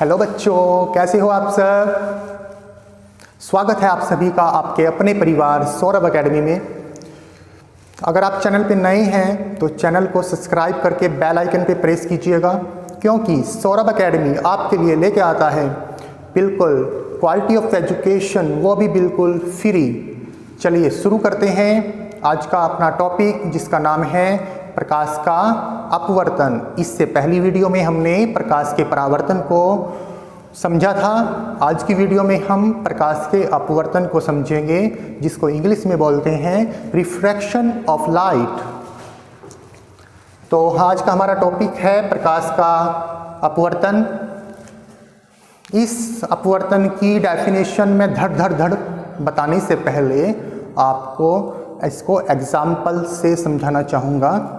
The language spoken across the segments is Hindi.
हेलो बच्चों, कैसे हो आप सब। स्वागत है आप सभी का आपके अपने परिवार सौरभ एकेडमी में। अगर आप चैनल पे नए हैं तो चैनल को सब्सक्राइब करके बेल आइकन पे प्रेस कीजिएगा, क्योंकि सौरभ एकेडमी आपके लिए लेके आता है बिल्कुल क्वालिटी ऑफ एजुकेशन, वो भी बिल्कुल फ्री। चलिए शुरू करते हैं आज का अपना टॉपिक, जिसका नाम है प्रकाश का अपवर्तन। इससे पहली वीडियो में हमने प्रकाश के परावर्तन को समझा था। आज की वीडियो में हम प्रकाश के अपवर्तन को समझेंगे, जिसको इंग्लिश में बोलते हैं रिफ्रैक्शन ऑफ लाइट। तो आज का हमारा टॉपिक है प्रकाश का अपवर्तन। इस अपवर्तन की डेफिनेशन में धड़ बताने से पहले आपको इसको एग्जाम्पल से समझाना चाहूँगा।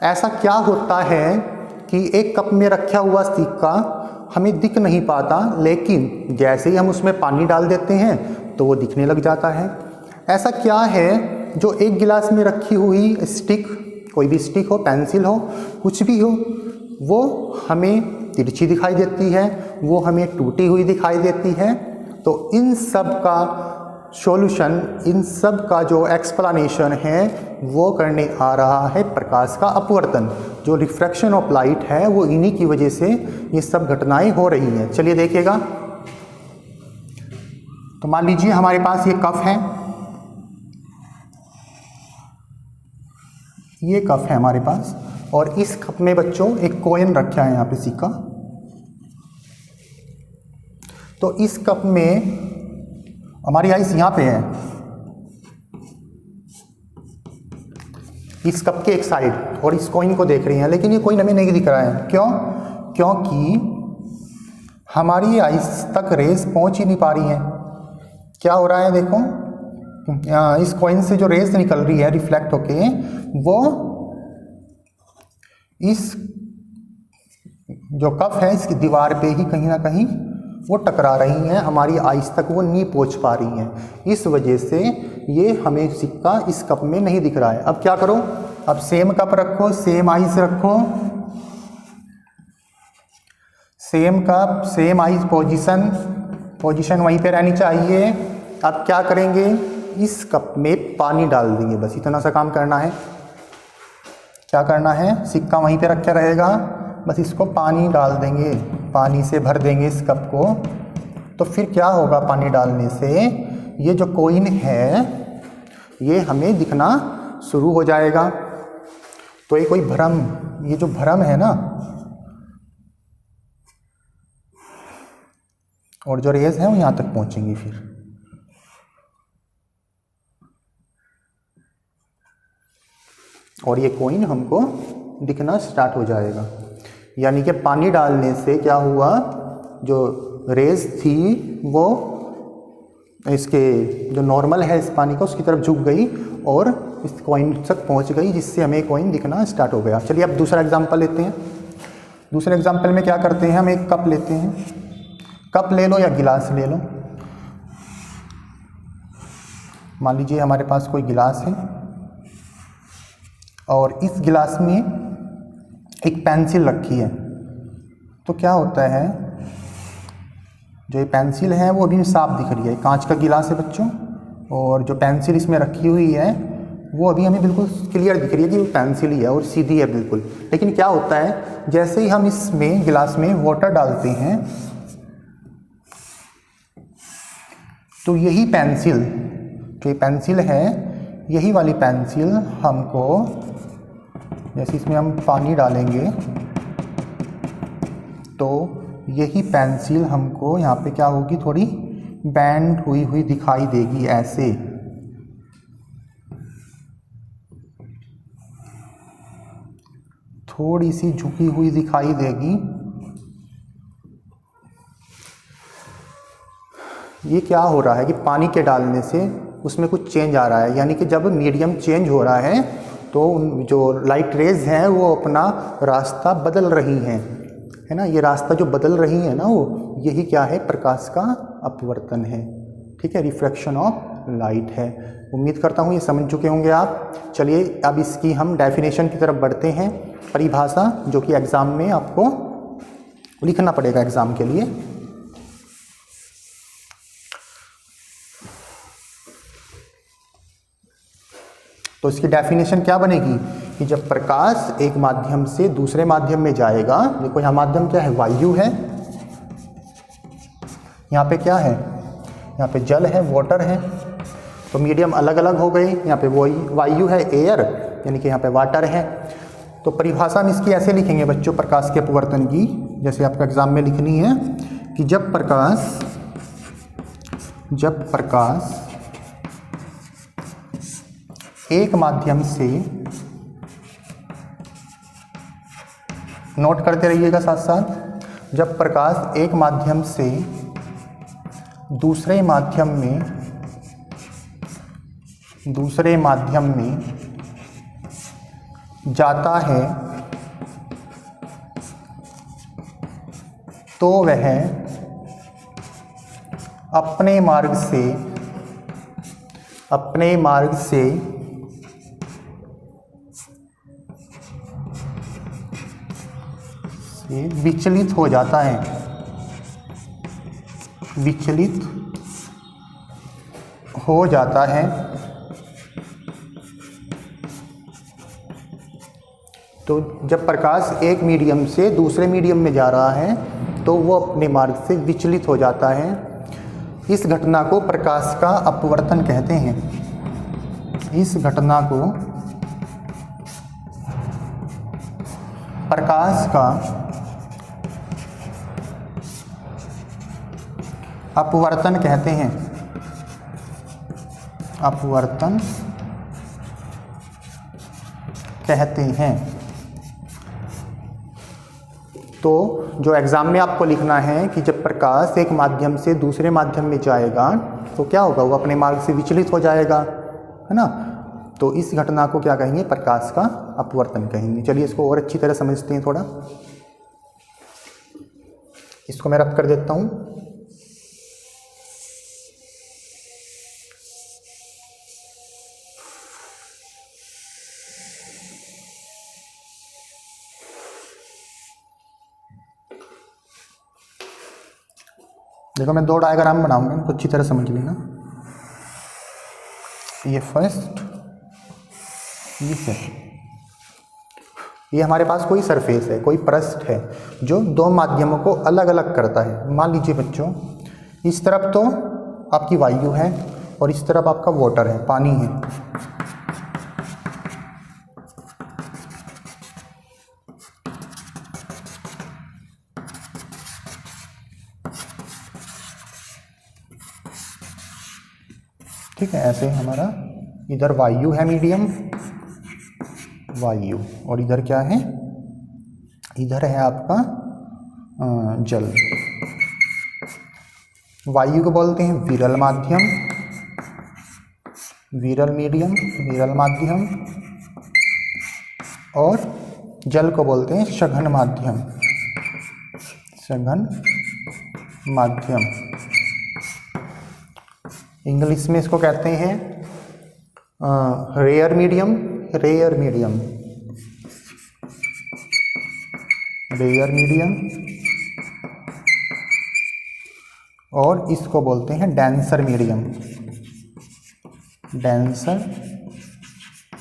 ऐसा क्या होता है कि एक कप में रखा हुआ सिक्का हमें दिख नहीं पाता, लेकिन जैसे ही हम उसमें पानी डाल देते हैं तो वो दिखने लग जाता है। ऐसा क्या है जो एक गिलास में रखी हुई स्टिक, कोई भी स्टिक हो, पेंसिल हो, कुछ भी हो, वो हमें तिरछी दिखाई देती है, वो हमें टूटी हुई दिखाई देती है। तो इन सब का सॉल्यूशन, इन सब का जो एक्सप्लेनेशन है वो करने आ रहा है प्रकाश का अपवर्तन। जो रिफ्रैक्शन ऑफ लाइट है वो इन्हीं की वजह से ये सब घटनाएं हो रही हैं। चलिए देखिएगा। तो मान लीजिए हमारे पास ये कप है, ये कप है हमारे पास, और इस कप में बच्चों एक कॉइन रखा है यहाँ पे, सिक्का। तो इस कप में हमारी आइस यहाँ पे है, इस कप के एक साइड, और इस कॉइन को देख रही हैं, लेकिन ये कॉइन हमें नहीं दिख रहा है। क्यों? क्योंकि हमारी आइस तक रेज पहुंच ही नहीं पा रही हैं। क्या हो रहा है देखो, इस कॉइन से जो रेज निकल रही है रिफ्लेक्ट होके, वो इस जो कप है इसकी दीवार पे ही कहीं ना कहीं वो टकरा रही हैं, हमारी आइस तक वो नहीं पहुंच पा रही हैं। इस वजह से ये हमें सिक्का इस कप में नहीं दिख रहा है। अब क्या करो, अब सेम कप रखो, सेम आइस रखो, same cup, same ice, position वहीं पे रहनी चाहिए। अब क्या करेंगे, इस कप में पानी डाल देंगे, बस इतना सा काम करना है। क्या करना है, सिक्का वहीं पे रखा रहेगा, बस इसको पानी डाल देंगे, पानी से भर देंगे इस कप को। तो फिर क्या होगा, पानी डालने से ये जो कॉइन है ये हमें दिखना शुरू हो जाएगा। तो ये कोई भ्रम, ये जो भ्रम है ना, और जो रेज है वो यहाँ तक पहुँचेंगी फिर। और ये कॉइन हमको दिखना स्टार्ट हो जाएगा। यानी कि पानी डालने से क्या हुआ, जो रेज थी वो इसके जो नॉर्मल है इस पानी का, उसकी तरफ झुक गई और इस कॉइन तक पहुंच गई, जिससे हमें कॉइन दिखना स्टार्ट हो गया। चलिए अब दूसरा एग्जांपल लेते हैं। दूसरे एग्जांपल में क्या करते हैं, हम एक कप लेते हैं, कप ले लो या गिलास ले लो। मान लीजिए हमारे पास कोई गिलास है और इस गिलास में एक पेंसिल रखी है। तो क्या होता है, जो ये पेंसिल है वो अभी साफ दिख रही है, कांच का गिलास है बच्चों, और जो पेंसिल इसमें रखी हुई है वो अभी हमें बिल्कुल क्लियर दिख रही है कि वो पेंसिल ही है और सीधी है बिल्कुल। लेकिन क्या होता है, जैसे ही हम इसमें गिलास में वाटर डालते हैं तो यही पेंसिल, जो ये पेंसिल है, यही वाली पेंसिल हमको, जैसे इसमें हम पानी डालेंगे तो यही पेंसिल हमको यहाँ पे क्या होगी, थोड़ी बैंड हुई दिखाई देगी, ऐसे। थोड़ी सी झुकी हुई दिखाई देगी। ये क्या हो रहा है कि पानी के डालने से उसमें कुछ चेंज आ रहा है, यानी कि जब मीडियम चेंज हो रहा है तो जो लाइट रेज हैं वो अपना रास्ता बदल रही हैं, है ना। ये रास्ता जो बदल रही है ना, वो यही क्या है, प्रकाश का अपवर्तन है। ठीक है, रिफ्रैक्शन ऑफ लाइट है। उम्मीद करता हूँ ये समझ चुके होंगे आप। चलिए अब इसकी हम डेफिनेशन की तरफ बढ़ते हैं, परिभाषा जो कि एग्ज़ाम में आपको लिखना पड़ेगा एग्जाम के लिए। तो इसकी डेफिनेशन क्या बनेगी कि जब प्रकाश एक माध्यम से दूसरे माध्यम में जाएगा, देखो यहाँ माध्यम क्या है, वायु है, यहाँ पे क्या है, यहाँ पे जल है, वाटर है, तो मीडियम अलग अलग हो गए। यहाँ पे वही वायु है, एयर, यानी कि यहाँ पे वाटर है। तो परिभाषा हम इसकी ऐसे लिखेंगे बच्चों प्रकाश के अपवर्तन की, जैसे आपका एग्जाम में लिखनी है कि जब प्रकाश एक माध्यम से, नोट करते रहिएगा साथ साथ, जब प्रकाश एक माध्यम से दूसरे माध्यम में जाता है तो वह अपने मार्ग से विचलित हो जाता है, तो जब प्रकाश एक मीडियम से दूसरे मीडियम में जा रहा है तो वो अपने मार्ग से विचलित हो जाता है। इस घटना को प्रकाश का अपवर्तन कहते हैं। इस घटना को प्रकाश का अपवर्तन कहते हैं। अपवर्तन कहते हैं। तो जो एग्जाम में आपको लिखना है कि जब प्रकाश एक माध्यम से दूसरे माध्यम में जाएगा तो क्या होगा, वो अपने मार्ग से विचलित हो जाएगा, है ना। तो इस घटना को क्या कहेंगे, प्रकाश का अपवर्तन कहेंगे। चलिए इसको और अच्छी तरह समझते हैं थोड़ा। इसको मैं रब कर देता हूँ। देखो मैं 2 डायग्राम बनाऊंगा, इनको अच्छी तरह समझ लेना। ये फर्स्ट, ये सेकंड। ये हमारे पास कोई सरफेस है, कोई पृष्ठ है जो 2 माध्यमों को अलग अलग करता है। मान लीजिए बच्चों, इस तरफ तो आपकी वायु है और इस तरफ आपका वाटर है, पानी है। ठीक है, ऐसे हमारा इधर वायु है मीडियम, वायु, और इधर क्या है, इधर है आपका जल। वायु को बोलते हैं विरल माध्यम, विरल मीडियम, विरल माध्यम, और जल को बोलते हैं सघन माध्यम, सघन माध्यम। इंग्लिश में इसको कहते हैं rare medium, rare medium, rare medium, और इसको बोलते हैं डेंसर मीडियम, डेंसर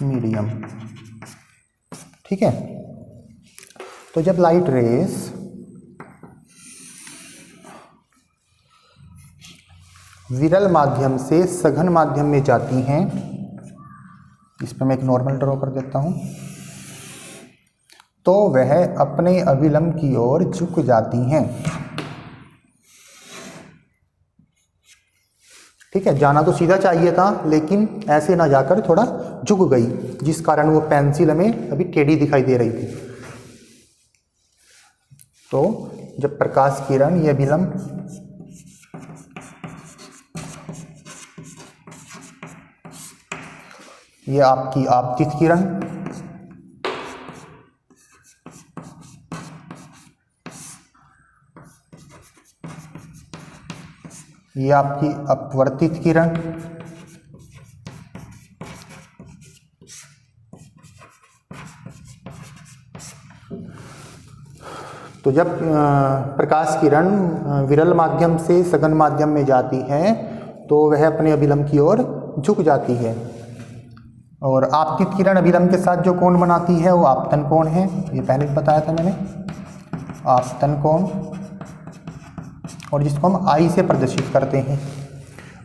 मीडियम। ठीक है, तो जब लाइट रेस विरल माध्यम से सघन माध्यम में जाती हैं, इस पर मैं एक नॉर्मल ड्रॉ कर देता हूं, तो वह अपने अभिलंब की ओर झुक जाती हैं। ठीक है, जाना तो सीधा चाहिए था, लेकिन ऐसे ना जाकर थोड़ा झुक गई, जिस कारण वो पेंसिल हमें अभी टेढ़ी दिखाई दे रही थी। तो जब प्रकाश किरण, ये अभिलंब, ये आपकी आपतित किरण, ये आपकी अपवर्तित किरण, तो जब प्रकाश किरण विरल माध्यम से सघन माध्यम में जाती है तो वह अपने अभिलंब की ओर झुक जाती है। और आपतित किरण अभिलंब के साथ जो कोण बनाती है वो आपतन कोण है, ये पहले बताया था मैंने, आपतन कोण, और जिसको हम आई से प्रदर्शित करते हैं।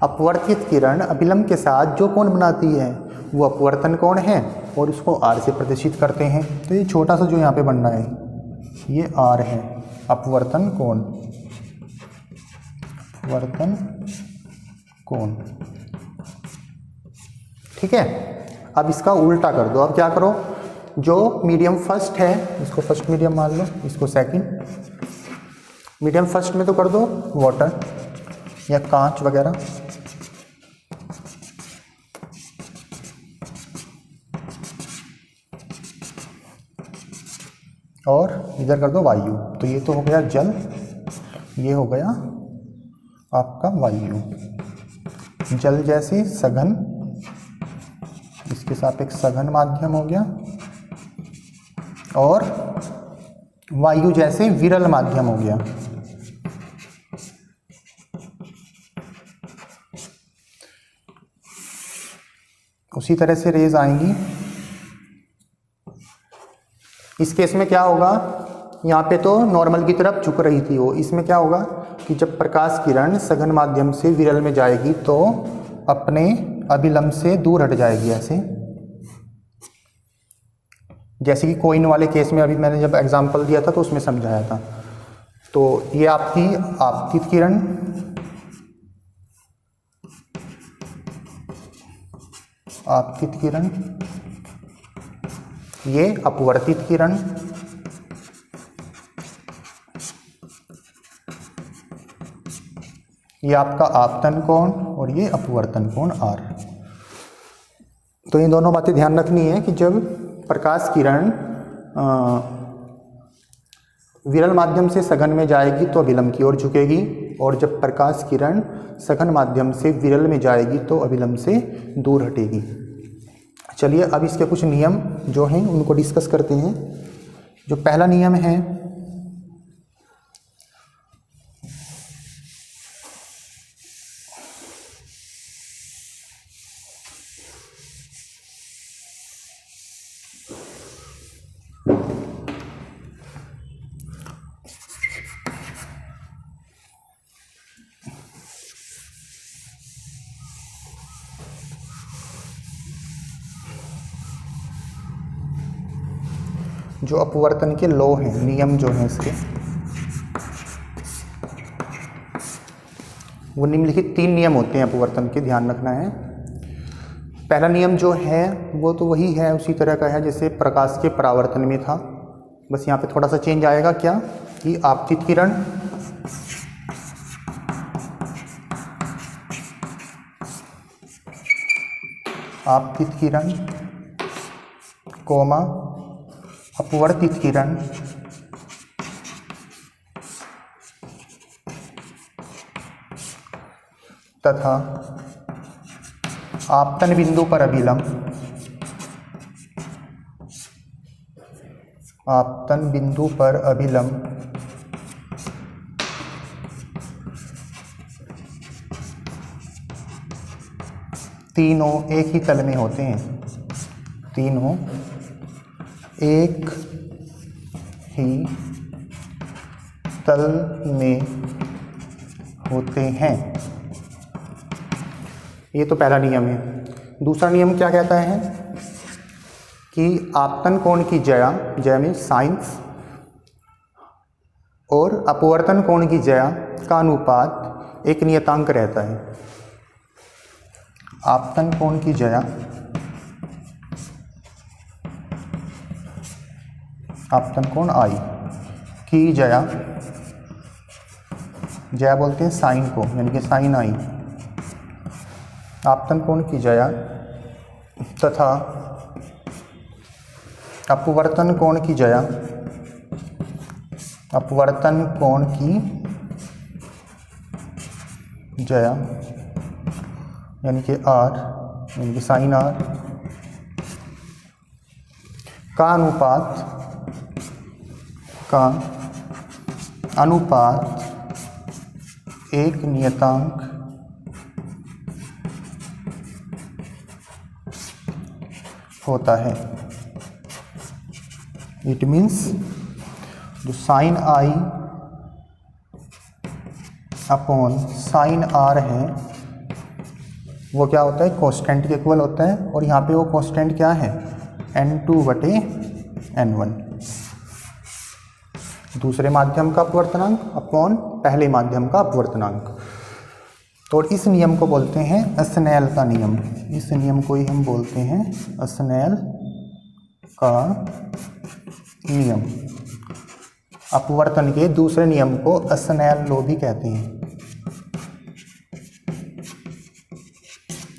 अपवर्तित किरण अभिलंब के साथ जो कोण बनाती है वो अपवर्तन कोण है और उसको आर से प्रदर्शित करते हैं। तो ये छोटा सा जो यहाँ पे बनना है ये आर है, अपवर्तन कोण, वर्तन कोण। ठीक है, अब इसका उल्टा कर दो। अब क्या करो, जो मीडियम फर्स्ट है इसको फर्स्ट मीडियम मान लो, इसको सेकंड मीडियम। फर्स्ट में तो कर दो वाटर या कांच वगैरह, और इधर कर दो वायु। तो ये तो हो गया जल, ये हो गया आपका वायु। जल जैसे सघन, इसके सापेक्ष सघन माध्यम हो गया, और वायु जैसे विरल माध्यम हो गया। उसी तरह से रेज आएंगी। इस केस में क्या होगा, यहाँ पे तो नॉर्मल की तरफ झुक रही थी वो, इसमें क्या होगा कि जब प्रकाश किरण सघन माध्यम से विरल में जाएगी तो अपने अभिलंब से दूर हट जाएगी, ऐसे जैसे कि कोइन वाले केस में अभी मैंने जब एग्जांपल दिया था तो उसमें समझाया था। तो ये आपकी आपतित किरण, आपतित किरण, ये अपवर्तित किरण, ये आपका आपतन कोण, और ये अपवर्तन कोण आर। तो इन दोनों बातें ध्यान रखनी है कि जब प्रकाश किरण विरल माध्यम से सघन में जाएगी तो अभिलंब की ओर झुकेगी, और जब प्रकाश किरण सघन माध्यम से विरल में जाएगी तो अभिलंब से दूर हटेगी। चलिए अब इसके कुछ नियम जो हैं उनको डिस्कस करते हैं। जो पहला नियम है, जो अपवर्तन के लॉ हैं, नियम जो हैं इसके, वो निम्नलिखित 3 नियम होते हैं अपवर्तन के, ध्यान रखना है। पहला नियम जो है वो तो वही है, उसी तरह का है जैसे प्रकाश के परावर्तन में था, बस यहाँ पे थोड़ा सा चेंज आएगा। क्या कि आपतित किरण आपतित किरण कोमा अपवर्तित किरण तथा आपतन बिंदु पर अभिलंब, आपतन बिंदु पर अभिलंब तीनों एक ही तल में होते हैं, तीनों एक ही तल में होते हैं। ये तो पहला नियम है। दूसरा नियम क्या कहता है कि आपतन कोण की ज्या, ज्या में साइंस, और अपवर्तन कोण की ज्या का अनुपात एक नियतांक रहता है। आपतन कोण की ज्या, आपतन कोण आई की ज्या, ज्या बोलते हैं साइन को, यानी कि साइन आई, आपतन कोण की ज्या तथा अपवर्तन कोण की ज्या, अपवर्तन कोण की ज्या यानी कि आर, यानी कि साइन आर का अनुपात अनुपात एक नियतांक होता है। इट मीन्स जो sine i upon sine r है वो क्या होता है, कांस्टेंट के इक्वल होता है। और यहाँ पे वो कांस्टेंट क्या है, n2/n1, दूसरे माध्यम का अपवर्तनांक अपॉन पहले माध्यम का अपवर्तनांक। तो इस नियम को बोलते हैं स्नेल का नियम। इस नियम को ही हम बोलते हैं स्नेल का नियम। अपवर्तन के दूसरे नियम को स्नेल लॉ भी कहते हैं।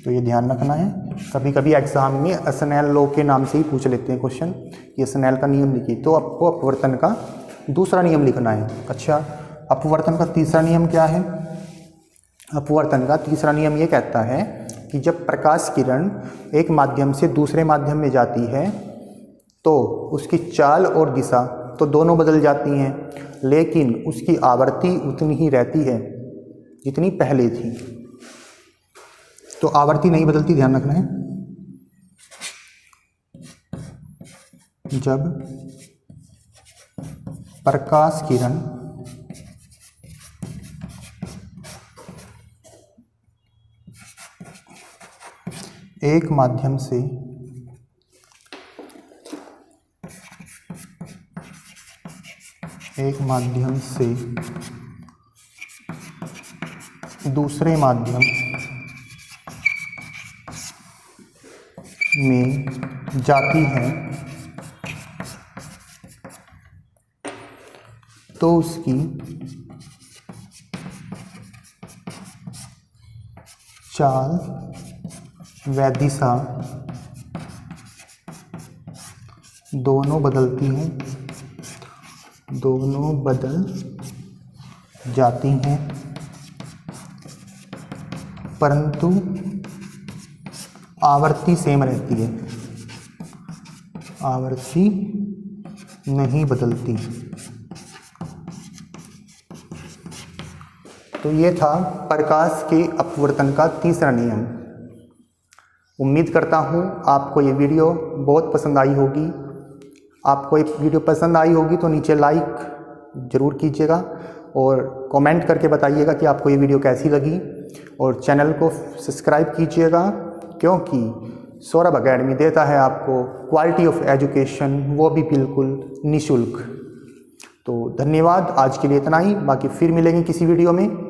तो ये ध्यान रखना है, कभी कभी एग्जाम में स्नेल लॉ के नाम से ही पूछ लेते हैं क्वेश्चन कि स्नेल का नियम लिखिए, तो आपको अपवर्तन का दूसरा नियम लिखना है। अच्छा, अपवर्तन का तीसरा नियम क्या है? अपवर्तन का तीसरा नियम ये कहता है कि जब प्रकाश किरण एक माध्यम से दूसरे माध्यम में जाती है तो उसकी चाल और दिशा तो दोनों बदल जाती हैं, लेकिन उसकी आवृत्ति उतनी ही रहती है जितनी पहले थी। तो आवृत्ति नहीं बदलती, ध्यान रखना है। जब प्रकाश किरण एक माध्यम से दूसरे माध्यम में जाती है तो उसकी चाल व दिशा दोनों बदलती हैं, दोनों बदल जाती हैं, परंतु आवृत्ति सेम रहती है, आवृत्ति नहीं बदलती। तो ये था प्रकाश के अपवर्तन का तीसरा नियम। उम्मीद करता हूँ आपको ये वीडियो बहुत पसंद आई होगी। आपको ये वीडियो पसंद आई होगी तो नीचे लाइक ज़रूर कीजिएगा और कमेंट करके बताइएगा कि आपको ये वीडियो कैसी लगी, और चैनल को सब्सक्राइब कीजिएगा, क्योंकि सौरभ अकेडमी देता है आपको क्वालिटी ऑफ एजुकेशन, वो भी बिल्कुल निःशुल्क। तो धन्यवाद, आज के लिए इतना ही, बाकी फिर मिलेंगे किसी वीडियो में।